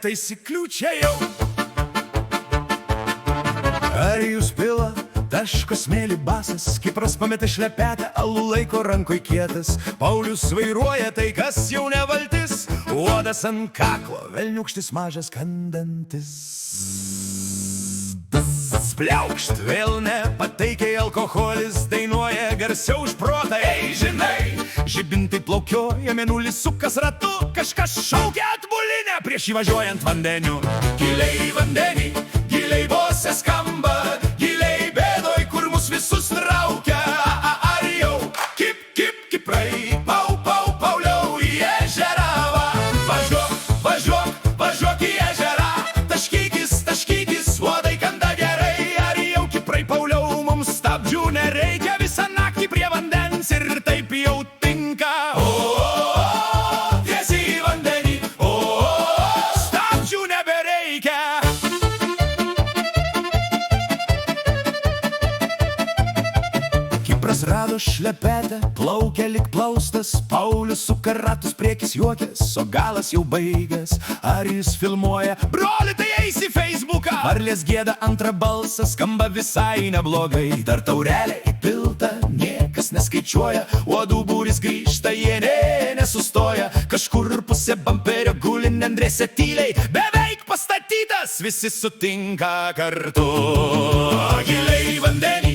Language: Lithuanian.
taisyklių čia jau. Arijus pila, taško smėlį basas, Kipras pametė šlepetę, alų laiko rankoj kietas. Paulius vairuoja, tai kas jau nevaltis, uodas ant kaklo, velniukštis mažas kandantis. Pliaukšt, vėl nepataikiai alkoholis, dainuoja garsiau už protą. Ei, žinai, žibintai plaukioja, mėnulis sukas ratu, kažkas šaukia atbulinę prieš įvažiuojant vandeniu. Giliai vandenį, giliai bose skamba, giliai bėdoj, kur mus visus traukia. Ar jau Kiprai, Pauliau į ežerą, va. Važiuok į ežerą, taškykis, uodai kanda gerai. Ar jau Kiprai, Pauliau, mums stabdžių nereikia, visą naktį prie vandens ir taip jau tinka. Tiesiai į vandenį, stabdžių nebereikia. Kipras rado šlepetę, plaukia lik plaustas, Paulius suka ratus, priekis juokės, o galas jau baigęs. Ar jis filmuoja, broli, tai eis į Facebooką. Varlės gieda, antrą balsą, skamba visai neblogai. Dar taurelė įpilta, niekas neskaičiuoja, uodų būris grįžta, jie nesustoja. Kažkur pusė bamperio guli nendrėse tyliai, beveik pastatytas, visi sutinka kartu. Giliai vandenį,